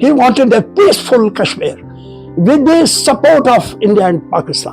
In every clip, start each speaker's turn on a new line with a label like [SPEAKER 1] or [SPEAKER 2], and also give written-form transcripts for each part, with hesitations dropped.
[SPEAKER 1] He wanted a peaceful Kashmir with the support of India and Pakistan.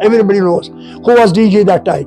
[SPEAKER 1] everybody knows who was DG that time,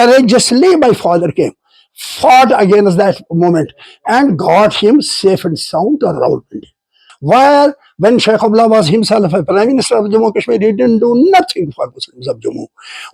[SPEAKER 1] courageously my father came, fought against that moment and got him safe and sound to Rawalpindi. Where when Sheikh Abdullah was himself a prime minister of Jammu Kashmir, he didn't do nothing for Muslims of Jammu.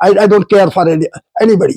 [SPEAKER 1] I don't care for anybody.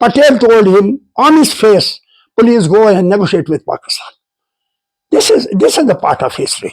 [SPEAKER 1] Patel told him on his face, please go and negotiate with Pakistan. This is the part of history.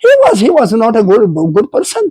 [SPEAKER 1] he was not a good person.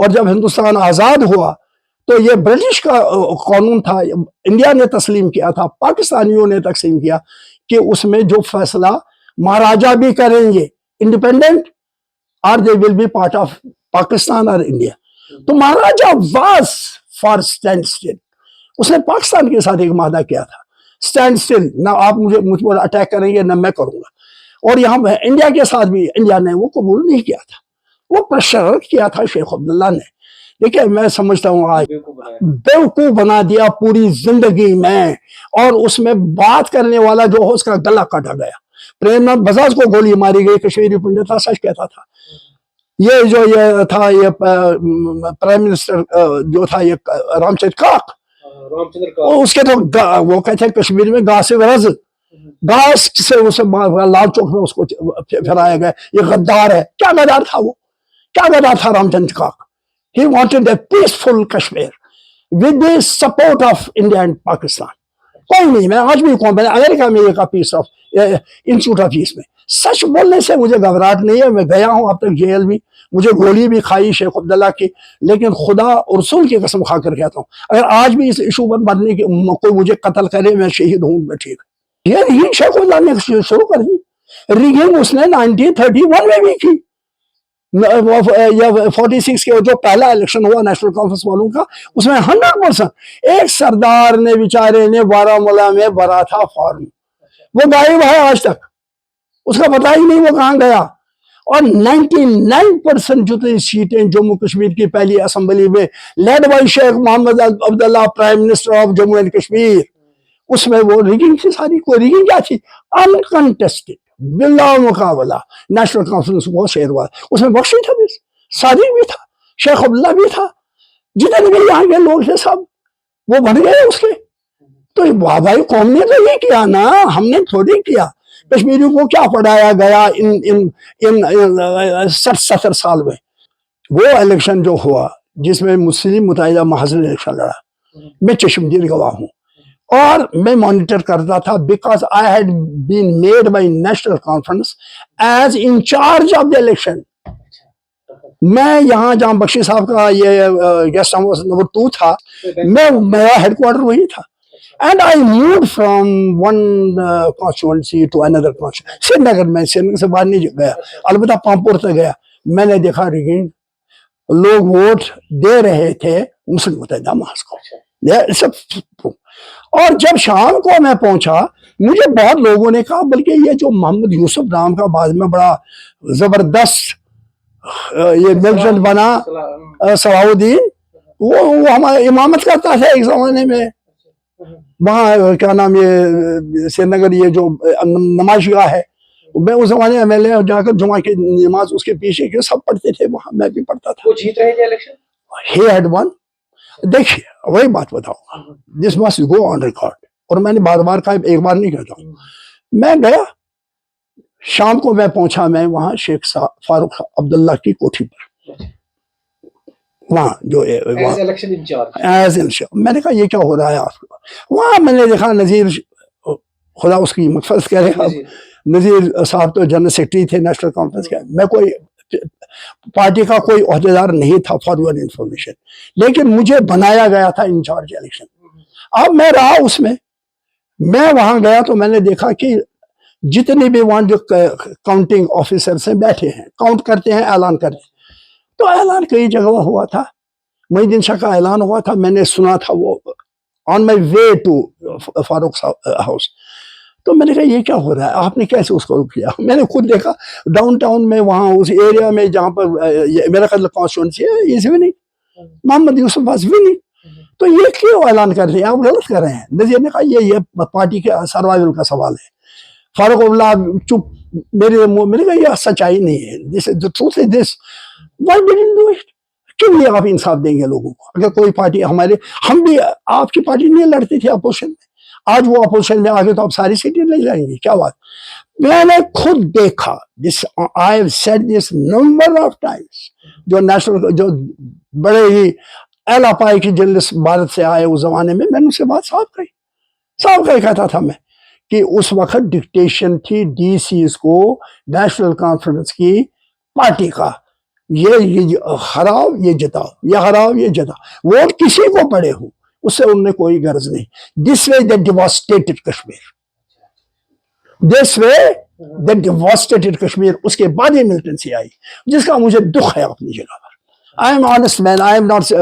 [SPEAKER 1] اور جب ہندوستان آزاد ہوا تو یہ British کا قانون تھا، India نے تسلیم کیا تھا، پاکستانیوں نے تقسیم کیا کہ اس میں جو فیصلہ مہاراجا بھی کریں گے انڈیپینڈنٹ اور they will be part of Pakistan اور انڈیا. تو Maharaja was for standstill. اس نے پاکستان کے ساتھ ایک معاہدہ کیا تھا، اسٹینڈ اسٹل، نہ آپ مجھ پر اٹیک کریں گے نہ میں کروں گا. اور یہاں انڈیا کے ساتھ بھی انڈیا نے وہ قبول نہیں کیا تھا، وہ پریشر کیا تھا شیخ عبداللہ نے. دیکھیں میں سمجھتا ہوں آج بیوقوف بنا دیا پوری زندگی میں، اور اس میں بات کرنے والا جو ہو اس کا گلا کاٹا گیا. پریم ناتھ بجاج کو گولی ماری گئی، کشمیری پنڈت تھا، سچ کہتا تھا. یہ جو یہ تھا یہ پرائم منسٹر جو تھا یہ رام چندر کاک، اس کے تو وہ کہتے ہیں کشمیر میں گاہ سے ورز، گاس سے اسے لال چوک میں اس کو پھرایا گیا، یہ غدار ہے. کیا غدار تھا وہ، کیا غدار تھا رام چندر کاک؟ He wanted a peaceful Kashmir with the support of India and Pakistan. کوئی نہیں، میں آج بھی کہوں، میں نے امریکہ میں یہ کہا پیس آف انسٹیٹیوٹ آف پیس میں، سچ بولنے سے مجھے گھبراہٹ نہیں ہے. میں گیا ہوں اب تک جیل بھی، مجھے گولی بھی کھائی شیخ عبداللہ کی، لیکن خدا اور رسول کی قسم کھا کر کہتا ہوں اگر آج بھی اس ایشو پر بننے کی کوئی مجھے قتل کرے میں شہید ہوں میں ٹھیک. یہ ریگنگ شیخ عبداللہ نے شروع کر دی. ریگنگ اس نے 1931 میں بھی کی. 46 کے جو پہلا الیکشن ہوا نیشنل کانفرنس والوں کا، اس میں 100% ایک سردار نے بیچارے نے بارہمولہ میں بھرا تھا فارم، وہ غائب ہے آج تک، اس کا پتہ ہی نہیں وہ کہاں گیا. اور 99% جتنی سیٹیں جموں کشمیر کی پہلی اسمبلی میں led by Sheikh Mohammad Abdullah prime minister of Jammu and Kashmir, اس میں وہ ریگنگ تھی ساری. کوئی ریگنگ کیا تھی؟ انکنٹسٹڈ بلا مقابلہ نیشنل کانفرنس وہ شہر ہوا. اس میں بخشی تھا بھی، صادق بھی تھا، شیخ عبداللہ بھی تھا، جتنے بھی یہاں کے لوگ تھے سب وہ بن گئے اس کے. تو بھائی قوم نے تو یہ کیا نا، ہم نے تھوڑی کیا. کشمیریوں کو کیا پڑھایا گیا ان 60-70 سال میں؟ وہ الیکشن جو ہوا جس میں مسلم متحدہ محاذ نے الیکشن لڑا، میں چشمدید گواہ ہوں اور میں مانیٹر کرتا تھا، because I had been made by National Conference as in charge of the election. میں یہاں جہاں بخشی صاحب کا یہ گیسٹ ہاؤس نمبر 2 تھا، میرا ہیڈ کوارٹر وہی تھا. And I moved from one constituency to another constituency. Srinagar میں، سری نگر سے باہر نہیں گیا، البتہ پامپور تک گیا. میں نے دیکھا ریگنگ، لوگ ووٹ دے رہے تھے مسلم متحدہ محاذ کو. اور جب شام کو میں پہنچا مجھے بہت لوگوں نے کہا، بلکہ یہ جو محمد یوسف نام کا بعد میں بڑا زبردست یہ ملٹنٹ بنا صلاح الدین، وہ ہمارا امامت کرتا تھا ایک زمانے میں وہاں کیا نام یہ سری نگر یہ جو نمائش گاہ ہے. میں اس زمانے میں MLA جا کر جمعہ کی نماز اس کے پیچھے کے سب پڑھتے تھے وہاں، میں بھی پڑھتا تھا.
[SPEAKER 2] وہ جیت رہے تھے الیکشن؟
[SPEAKER 1] He had one. دیکھیے وہی بات بتاؤں گا، this must go on record, اور میں نے بار بار کہا، ایک بار نہیں کہتا ہوں. میں گیا شام کو، میں پہنچا میں وہاں شیخ فاروق عبداللہ کی کوٹھی پر، وہاں جو ایز میں نے کہا یہ کیا ہو رہا ہے آپ کو؟ وہاں میں نے دیکھا نذیر، خدا اس کی مغفرت کرے، نذیر صاحب تو جنرل سیکرٹری تھے نیشنل کانفرنس کے. میں کوئی پارٹی کا کوئی عہدیدار نہیں تھا فار یور انفارمیشن، لیکن مجھے بنایا گیا تھا انچارج الیکشن. اب میں رہا اس میں وہاں گیا تو میں نے دیکھا کہ جتنے بھی وہاں جو کاؤنٹنگ آفیسرز ہیں بیٹھے ہیں، کاؤنٹ کرتے ہیں، اعلان کرتے ہیں. تو اعلان کئی جگہ ہوا تھا، محی الدین شاہ کا اعلان ہوا تھا، میں نے سنا تھا وہ آن مائی وے ٹو فاروق ہاؤس. تو میں نے کہا یہ کیا ہو رہا ہے، آپ نے کیسے اس کو کیا؟ میں نے خود دیکھا ڈاؤن ٹاؤن میں، وہاں اس ایریا میں جہاں پر میرا خیال کانسٹیچوئنسی ہے، اس winning Mohammad Yusuf was winning. تو یہ کیوں اعلان کر رہے ہیں، آپ غلط کر رہے ہیں. نذیر نے کہا یہ پارٹی کے سروائیول کا سوال ہے. فاروق عبداللہ چپ، میرے منہ میں نے کہا یہ سچائی نہیں ہے، this is the truth is this. Why didn't do it? کیوں نہیں آپ انصاف دیں گے لوگوں کو؟ اگر کوئی پارٹی ہم بھی آپ کی پارٹی نہیں لڑتی تھی اپوزیشن میں، آج وہ اپوزیشن میں آگے تو آپ ساری سیٹیں لے جائیں گے، کیا بات؟ میں نے خود دیکھا، I have said this number of Times. جو نیشنل جو بڑے ہی اعلیٰ پائے کی جرنلسٹ بھارت سے آئے اس زمانے میں نے اس سے بات صاف کہتا تھا میں کہ اس وقت ڈکٹیشن تھی ڈی سیز کو نیشنل کانفرنس کی پارٹی کا. یہ ہراؤ یہ جتاؤ، یہ ہراؤ یہ جتاؤ، ووٹ کسی کو پڑے ہوں اس سے انہیں کوئی غرض نہیں. دس وے دے ڈیواسٹیٹڈ کشمیر، دس وے دے ڈیواسٹیٹڈ کشمیر. اس کے بعد یہ ملٹنسی آئی جس کا مجھے دکھ ہے اپنی جگہ پر. I am honest man, I am not,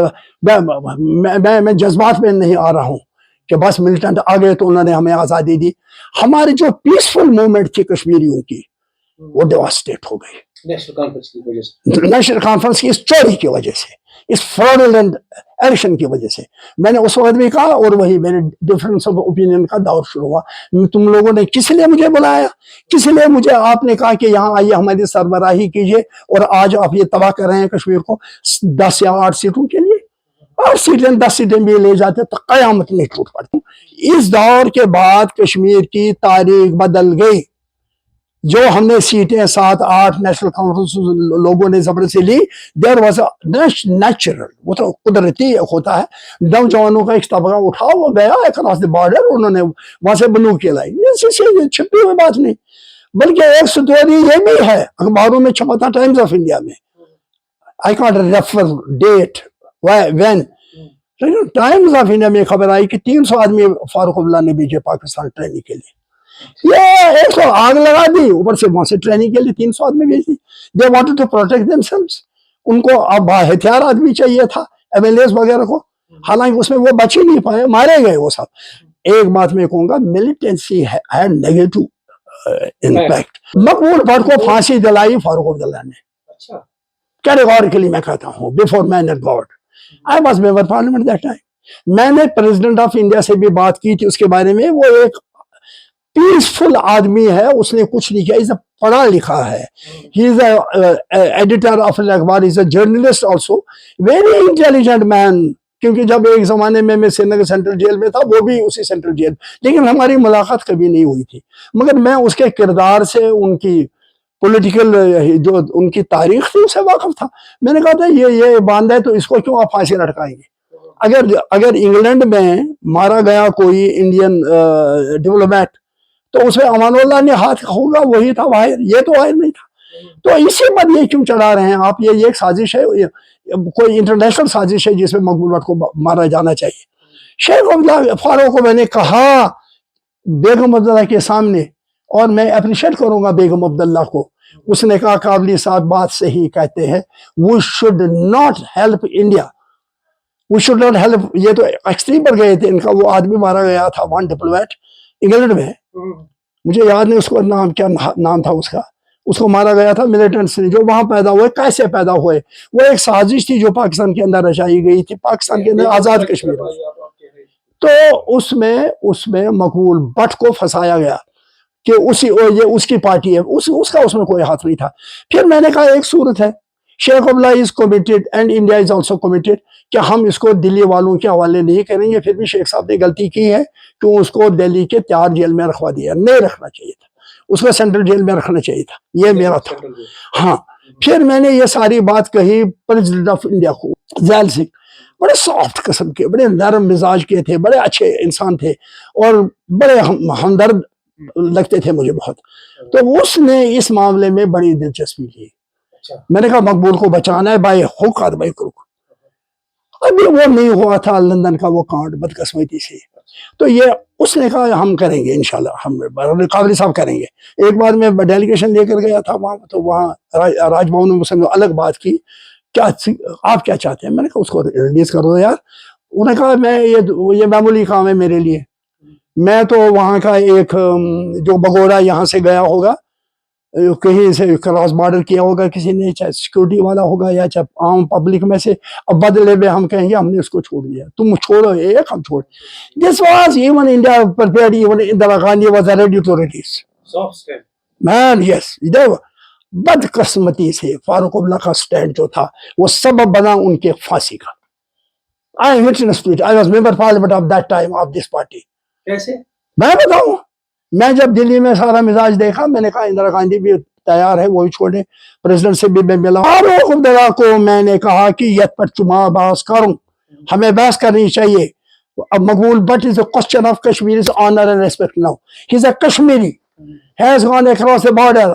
[SPEAKER 1] میں جذبات میں نہیں آ رہا ہوں کہ بس ملٹنٹ آ گئے تو انہوں نے ہمیں آزادی دی. ہماری جو پیسفل موومنٹ تھی کشمیریوں کی وہ ڈیواسٹیٹ ہو گئی نیشنل کانفرنس کی اس چوری کی وجہ سے، اس فراڈولنٹ ایکشن کی وجہ سے. میں نے اس وقت بھی کہا اور وہی میرے ڈفرینس آف اوپینین کا دور شروع ہوا. تم لوگوں نے کس لیے مجھے بلایا، کس لیے مجھے آپ نے کہا کہ یہاں آئیے ہماری سربراہی کیجیے اور آج آپ یہ تباہ کر رہے ہیں کشمیر کو 10 یا 8 سیٹوں کے لیے. 8 سیٹیں 10 سیٹیں بھی لے جاتے تو قیامت نہیں ٹوٹ پڑتی. اس دور کے بعد کشمیر کی تاریخ بدل گئی. جو ہم نے سیٹیں 7 8 نیشنل کانفرنس لوگوں نے زبردستی لی، دیر واز اے نیچرل، وہ تو قدرتی ہوتا ہے. نوجوانوں کا ایک طبقہ اٹھا وہ گیا اکراس دی بارڈر، انہوں نے وہاں سے بندوقیں لائی. یہ چھپی ہوئی بات نہیں، بلکہ ایک سٹوری یہ بھی ہے اخباروں میں چھپا تھا ٹائمز آف انڈیا میں. I can't refer that when. Times of India میں خبر آئی کہ 300 آدمی فاروق عبداللہ نے بھیجے پاکستان ٹریننگ کے لیے. یہ ایک تو آگ لگا دی، اوپر سے وہاں سے ٹریننگ کے لیے 300 آدمی بھیج دی. They wanted to protect themselves. ان کو اب ہتھیار آدمی چاہیے تھا ایم ایل ایز وغیرہ کو، حالانکہ اس میں وہ بچ ہی نہیں پائے، مارے گئے وہ سب. ایک بات میں کہوں گا، militancy had negative impact. Maqbool Bhat کو پھانسی دلائی فاروق عبداللہ نے، کیٹیگوریکلی میں کہتا ہوں، before man and God. I was member parliament that time. میں نے پریزیڈنٹ آف انڈیا سے بھی بات کی تھی اس کے بارے میں. وہ ایک پیسفل آدمی ہے، اس نے کچھ نہیں کیا، اسے پڑھا لکھا ہے. He is a editor of an اخبار، is a journalist also, very intelligent man. کیونکہ جب ایک زمانے میں سری نگر سینٹرل جیل میں تھا، وہ بھی اسی سینٹرل جیل، لیکن ہماری ملاقات کبھی نہیں ہوئی تھی. مگر میں اس کے کردار سے، ان کی پولیٹیکل جو ان کی تاریخ تھی اسے واقف تھا. میں نے کہا تھا یہ باندھ ہے تو اس کو کیوں آپ پھانسی لٹکائیں گے. اگر انگلینڈ میں مارا گیا کوئی انڈین ڈپلومیٹ تو اس میں امان اللہ نے ہاتھ ہوگا، وہی تھا واحد، یہ تو واحد نہیں تھا. تو اسی پر یہ کیوں چڑھا رہے ہیں آپ؟ یہ ایک سازش ہے، کوئی انٹرنیشنل سازش ہے جس میں مقبول بٹ کو مارا جانا چاہیے. شیخ عبداللہ فاروق کو میں نے کہا بیگم عبداللہ کے سامنے، اور میں اپریشیٹ کروں گا بیگم عبداللہ کو، اس نے کہا قابلی صاحب بات صحیح کہتے ہیں، we should not help India, we should not help. یہ تو ایکسٹریم پر گئے تھے. ان کا وہ آدمی مارا گیا تھا ون ڈپلومیٹ انگلینڈ میں، مجھے یاد نہیں اس کو نام کیا نام تھا اس کا. اس کو مارا گیا تھا ملیٹنٹس نے جو وہاں پیدا ہوئے. کیسے پیدا ہوئے؟ وہ ایک سازش تھی جو پاکستان کے اندر رچائی گئی تھی، پاکستان کے اندر آزاد کشمیر میں. تو اس میں مقبول بٹ کو پھنسایا گیا کہ یہ اس کی پارٹی ہے، اس کا اس میں کوئی ہاتھ نہیں تھا. پھر میں نے کہا ایک صورت ہے، Sheikh Abdullah is committed and India is also committed کہ ہم اس کو دلی والوں کے حوالے نہیں کریں گے. پھر بھی شیخ صاحب نے غلطی کی ہے کہ اس کو دلی کے تیار جیل میں رکھوا دیا. نہیں رکھنا چاہیے تھا، اس کو سینٹرل جیل میں رکھنا چاہیے تھا. یہ میرا تھا. ہاں پھر میں نے یہ ساری بات کہی پریزیڈنٹ آف انڈیا کو، ذیل سنگھ. بڑے سافٹ قسم کے، بڑے نرم مزاج کے تھے، بڑے اچھے انسان تھے اور بڑے ہمدرد لگتے تھے مجھے بہت. تو اس نے اس معاملے میں بڑی دلچسپی لی. میں نے کہا مقبول کو بچانا ہے بائی حق اور بائی کروک. ابھی وہ نہیں ہوا تھا لندن کا وہ کانڈ بدقسمتی سے. تو یہ اس نے کہا ہم کریں گے انشاءاللہ، ہم قابلی صاحب کریں گے. ایک بار میں ڈیلیگیشن لے کر گیا تھا وہاں، تو وہاں راج بھون میں مسلم الگ بات کی، کیا آپ کیا چاہتے ہیں؟ میں نے کہا اس کو ریلیز کر دو یار. انہوں نے کہا میں یہ معمولی کام ہے میرے لیے، میں تو وہاں کا ایک جو بگوڑا یہاں سے گیا ہوگا، کہیں سے کراس بارڈر کیا ہوگا کسی نے، چاہے سیکورٹی والا ہوگا یا چاہے عام پبلک میں سے، اب بدلے میں ہم کہیں گے ہم نے اس کو چھوڑ دیا، تم چھوڑو ایک ہم چھوڑ. This was even India prepared, even Indira Gandhi was ready to release. Man, yes. بدقسمتی سے فاروق عبداللہ کا سٹینڈ جو تھا وہ سبب بنا ان کے پھانسی کا. I am witness to it. I was member parliament of that time of this party.
[SPEAKER 2] کیسے؟
[SPEAKER 1] میں بتاؤں، میں جب دلی میں سارا مزاج دیکھا، میں نے کہا اندرا گاندھی بھی تیار ہے، وہی چھوڑے. پریزیڈنٹ سے بھی میں ملا. فاروق عبداللہ کو میں نے کہا کہ یہ پر چما بحث کروں، ہمیں بحث کرنی چاہیے. مقبول but is a question of Kashmiri's honor and respect now. He's a Kashmiri. has gone across the border.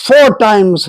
[SPEAKER 1] 4 times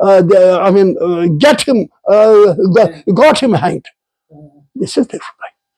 [SPEAKER 1] I mean got him hanged? This is the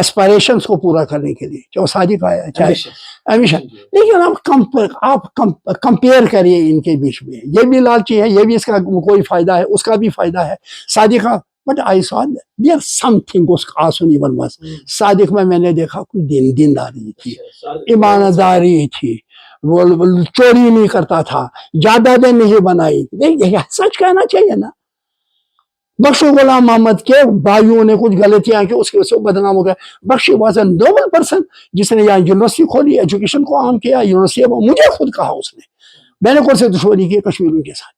[SPEAKER 1] ایسپائریشنس کو پورا کرنے کے لیے، چاہے صادق آیا چاہے ایمبیشن. لیکن آپ کمپیئر کریے ان کے بیچ میں، یہ بھی لالچی ہے، یہ بھی اس کا کوئی فائدہ ہے، اس کا بھی فائدہ ہے. Sadiq but I saw there something اس آسونی بنواس. صادق میں نے دیکھا کوئی دینداری تھی، ایمانداری تھی، وہ چوری نہیں کرتا تھا، جائیدادیں نہیں بنائی. سچ کہنا چاہیے نا. بخشو غلام محمد کے بھائیوں نے کچھ غلطیاں کی، اس کی وجہ سے بدنام ہو گیا. بخشی واز اے نوبل پرسن جس نے یہاں یونیورسٹی کھولی، ایجوکیشن کو عام کیا. یونیورسٹی مجھے خود کہا اس نے، میں نے کون سے دشمنی کی کشمیریوں کے ساتھ؟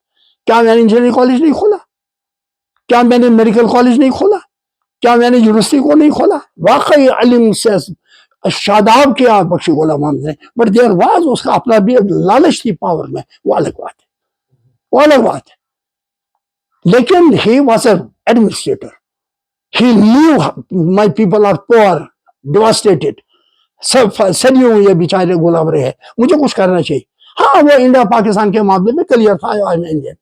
[SPEAKER 1] کیا میں نے انجینئرنگ کالج نہیں کھولا؟ کیا میں نے میڈیکل کالج نہیں کھولا؟ کیا میں نے یونیورسٹی کو نہیں کھولا؟ واقعی علم سے شاداب کیا بخشی غلام محمد نے، بٹ دیر واز اس کا اپنا بھی لالچ تھی پاور میں، وہ الگ بات ہے، وہ الگ بات ہے. لیکن he was an administrator. He knew my people are poor, devastated. صدیوں یہ بیچارے غلام رہے، مجھے کچھ کرنا چاہیے. ہاں وہ انڈیا پاکستان کے معاملے میں کلیئر تھا، انڈین،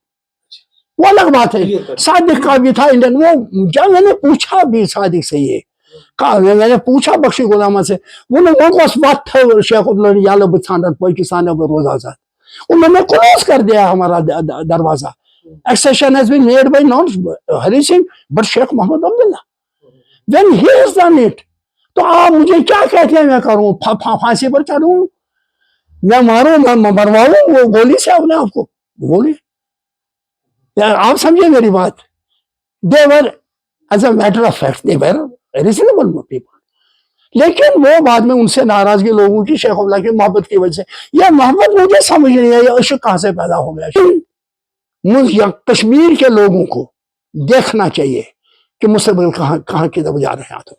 [SPEAKER 1] وہ الگ بات ہے. صادق کا بھی تھا انڈین. وہ جب میں نے پوچھا بھی صادق سے، یہ کہا، میں نے پوچھا بخشی غلام سے، وہ وقت شیخ عبداللہ یالو بچھاندر پاکستان روز آزاد، انہوں نے کلوز کر دیا ہمارا دروازہ. Accession has been made by not Hari Singh but Sheikh Mohammed Abdullah. When he has done it, تو آپ مجھے کیا کہتے ہیں میں کروں؟ پھانسی پر چڑھوں، میں ماروں، میں مرواؤں وہ گولی سے اپنے آپ کو؟ گولی، آپ سمجھے میری بات. They were, as a matter of fact, they were reasonable people. لیکن وہ بعد میں ان سے ناراضگی لوگوں کی شیخ اللہ کی محبت کی وجہ سے. یہ محبت مجھے سمجھ نہیں ہے، یہ عشق کہاں سے پیدا ہو گیا. کشمیر کے لوگوں کو دیکھنا چاہیے کہ مستقبل کہاں کی طرف جا رہے ہیں. تو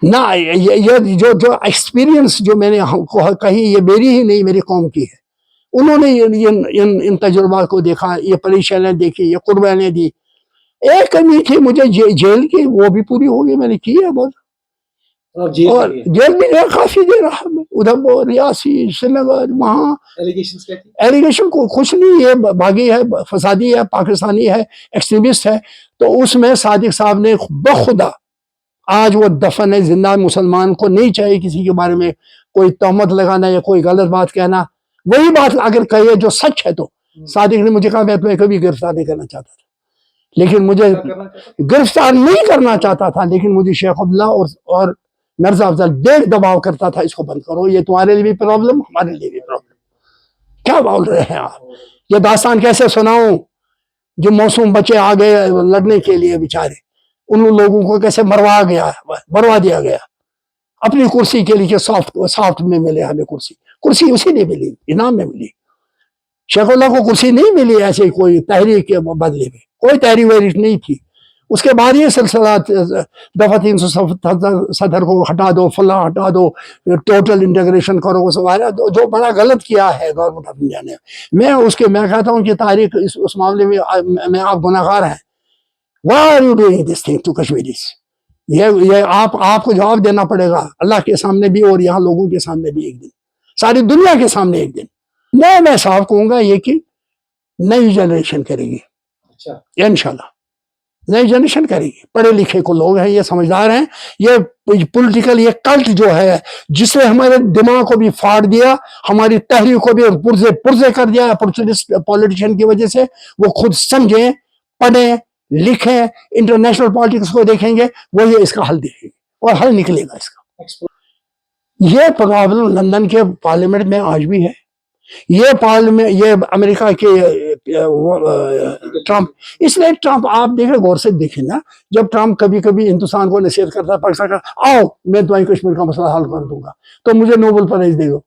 [SPEAKER 1] نہ یہ جو ایکسپیرینس جو میں نے کہی، یہ میری ہی نہیں، میری قوم کی ہے. انہوں نے ان تجربات کو دیکھا، یہ پریشانیاں دیکھی، یہ قربانیاں دی. ایک کمی تھی مجھے جیل کی، وہ بھی پوری ہو گئی، میں نے کی ہے بہت. اور جیل بھی کافی دیر رہا میں، ادھر ریاسی، سری نگر، وہاں. ایلیگیشن کو کچھ نہیں، یہ باغی ہے، فسادی ہے، پاکستانی ہے، ایکسٹریمسٹ ہے. تو اس میں صادق صاحب نے بخدا، آج وہ دفن ہے، زندہ مسلمان کو نہیں چاہیے کسی کے بارے میں کوئی تہمت لگانا یا کوئی غلط بات کہنا. وہی بات اگر کہے جو سچ ہے، تو صادق نے مجھے کہا میں تمہیں کبھی گرفتار نہیں کرنا چاہتا تھا، لیکن مجھے گرفتار نہیں کرنا چاہتا تھا، لیکن مجھے شیخ عبداللہ اور مرزا افضل دیکھ دباؤ کرتا تھا، اس کو بند کرو، یہ تمہارے لیے بھی پرابلم، ہمارے لیے بھی پرابلم. کیا بول رہے ہیں آپ؟ یہ داستان کیسے سناؤں؟ جو معصوم بچے آ گئے لڑنے کے لیے بیچارے، ان لوگوں کو کیسے مروا دیا گیا اپنی کرسی کے لیے. سافٹ میں ملے ہمیں کرسی اسی نے ملی، انعام میں ملی. شیخ اللہ کو کرسی نہیں ملی ایسے کوئی تحریک کے بدلے میں، کوئی تحریک وحریک نہیں تھی. اس کے بعد یہ سلسلہ دفعہ 377 صدر کو ہٹا دو، فلاں ہٹا دو، ٹوٹل انٹیگریشن کرو، جو بڑا غلط کیا ہے گورنمنٹ آف انڈیا نے. میں کہتا ہوں کہ تاریخ اس معاملے میں آپ گناہ گار ہیں. Why are you doing this thing to Kashmiris? یہ آپ کو جواب دینا پڑے گا اللہ کے سامنے بھی، اور یہاں لوگوں کے سامنے بھی، ایک دن ساری دنیا کے سامنے ایک دن. میں صاحب کہوں گا یہ کہ نئی جنریشن کرے گی انشاءاللہ، نئی جنریشن کرے گی. پڑھے لکھے کو لوگ ہیں، یہ سمجھدار ہیں. یہ پولیٹیکل یہ کلٹ جو ہے جس نے ہمارے دماغ کو بھی پھاڑ دیا، ہماری تحریک کو بھی پرزے کر دیا اپورچونسٹ پولیٹیشین کی وجہ سے. وہ خود سمجھیں، پڑھیں، لکھیں، انٹرنیشنل پالیٹکس کو دیکھیں گے، وہ یہ اس کا حل دیکھیں گے اور حل نکلے گا اس کا. یہ پرابلم لندن کے پارلیمنٹ میں آج بھی ہے. یہ امریکہ کے ٹرمپ، اس لیے ٹرمپ آپ دیکھیں، غور سے دیکھیں نا، جب ٹرمپ کبھی کبھی ہندوستان کو نصیحت کرتا ہے، پاکستان کا، آؤ میں تمہیں کشمیر کا مسئلہ حل کر دوں گا تو مجھے نوبل پرائز دے دو.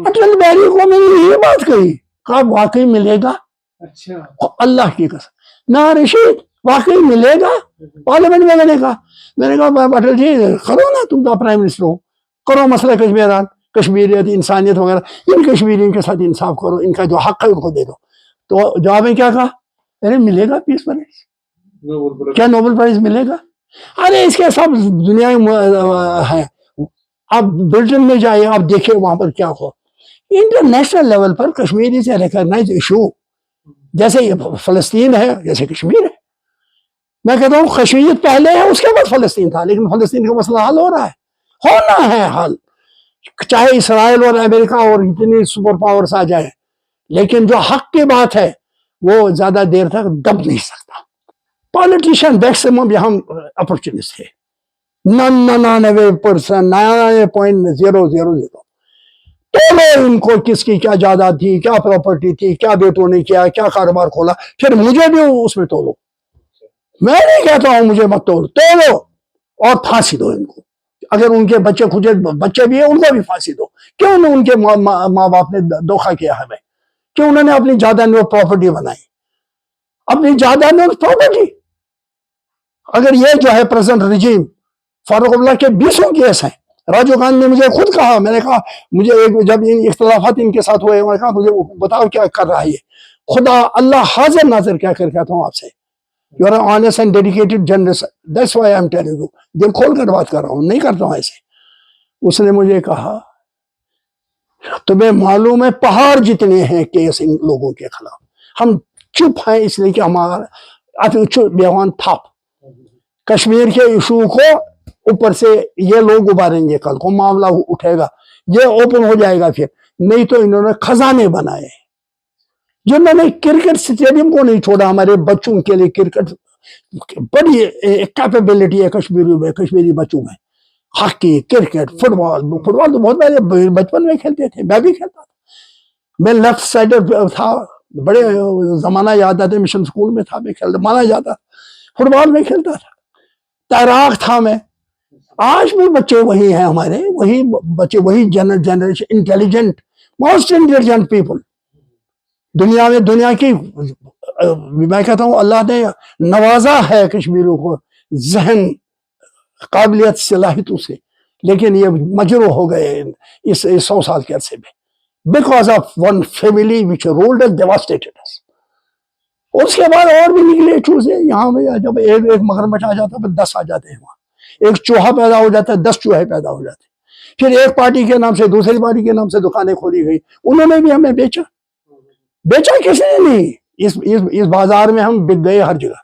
[SPEAKER 1] اٹل بہاری کو میں نے یہ بات کہی، کہا واقعی ملے گا؟ اللہ کی قسم، نہ رشید واقعی ملے گا؟ پارلیمنٹ میں میں نے کہا اٹل جی کرو نا، تم تو پرائم منسٹر ہو، کرو مسئلہ کشمیریت، انسانیت وغیرہ، ان کشمیریوں کے ساتھ انصاف کرو، ان کا جو حق ہے ان کو دے دو. تو جواب میں کیا کہا؟ ارے ملے گا پیس پرائز؟ کیا نوبل پرائز ملے گا؟ ارے اس کے سب دنیا میں ہے. آپ برٹن میں جائیں، آپ دیکھیں وہاں پر کیا ہو. انٹرنیشنل لیول پر کشمیر از اے ریکگنائز ایشو، جیسے فلسطین ہے، جیسے کشمیر ہے. میں کہتا ہوں کشمیر پہلے ہے، اس کے بعد فلسطین تھا، لیکن فلسطین کا مسئلہ حل ہو رہا ہے، ہونا ہے حل، چاہے اسرائیل اور امریکہ اور اتنی سپر پاورز آ جائے، لیکن جو حق کی بات ہے وہ زیادہ دیر تک دب نہیں سکتا۔ پالیٹیشین میکسیمم یہاں اپرچونسٹ ہے، 99%، 99.000۔ تو ان کو کس کی کیا جائیداد تھی، کیا پراپرٹی تھی، کیا بیٹوں نے کیا، کیا کاروبار کھولا، پھر مجھے بھی اس میں تولو۔ میں نہیں کہتا ہوں مجھے مت تولو اور پھانسی دو ان کو، اگر ان کے بچے بچے بھی ہیں ان کو بھی پھانسی دو۔ کیوں ان کے ماں باپ نے دھوکہ کیا ہمیں؟ کیوں انہوں نے اپنی جائیداد میں پراپرٹی بنائی، اپنی جائیداد میں پراپرٹی؟ اگر یہ جو ہے پریزنٹ رجیم، فاروق عبداللہ کے 20 کیس ہیں، راجیو گاندھی نے مجھے خود کہا، میں نے کہا مجھے جب اختلافات ان کے ساتھ ہوئے، میں نے کہا مجھے بتاؤ کیا کر رہا ہے، خدا اللہ حاضر ناظر کیا کر کہتا ہوں آپ سے، you are an honest and dedicated journalist, that's why I am telling you, دل کھول کر بات کر رہا ہوں، نہیں کرتا ہوں ایسے۔ اس نے مجھے کہا تمہیں معلوم ہے پہاڑ جتنے ہیں کیس ان لوگوں کے خلاف، ہم چپ ہیں اس لیے کہ ہمارا بیوان تھاپ، کشمیر کے ایشو کو اوپر سے یہ لوگ ابھاریں گے، کل کو معاملہ اٹھے گا، یہ اوپن ہو جائے گا، پھر نہیں تو انہوں نے خزانے بنائے، جنہوں نے کرکٹ اسٹیڈیم کو نہیں چھوڑا ہمارے بچوں کے لیے۔ کرکٹ بڑی کیپیبلٹی ہے کشمیری بچوں میں، ہاکی، کرکٹ، فٹ بال تو بہت بڑے بچپن میں کھیلتے تھے، میں بھی کھیلتا تھا، میں لیفٹ سائڈر تھا، بڑے زمانہ یاد آتے، مشن اسکول میں تھا، میں کھیلتا مانا جاتا، فٹ بال میں کھیلتا تھا، تیراک تھا میں۔ آج بھی بچے وہی ہیں ہمارے، وہی بچے، وہی generation, intelligent, most intelligent people دنیا میں، دنیا کی، میں کہتا ہوں اللہ نے نوازا ہے کشمیریوں کو ذہن، قابلیت، صلاحیتوں سے، لیکن یہ مجروح ہو گئے اس 100 سال کے عرصے میں، because of one family which ruled us, devastated us. اس کے بعد اور بھی نکلے ایشوز ہیں یہاں پہ، جب ایک مگرمچھ آ جاتا ہے پھر 10 آ جاتے ہیں، وہاں ایک چوہا پیدا ہو جاتا ہے، 10 چوہے پیدا ہو جاتے ہیں، پھر ایک پارٹی کے نام سے دوسری پارٹی کے نام سے دکانیں کھولی گئی، انہوں نے بھی ہمیں بیچا کسی نے نہیں، اس بازار میں ہم بک گئے ہر جگہ۔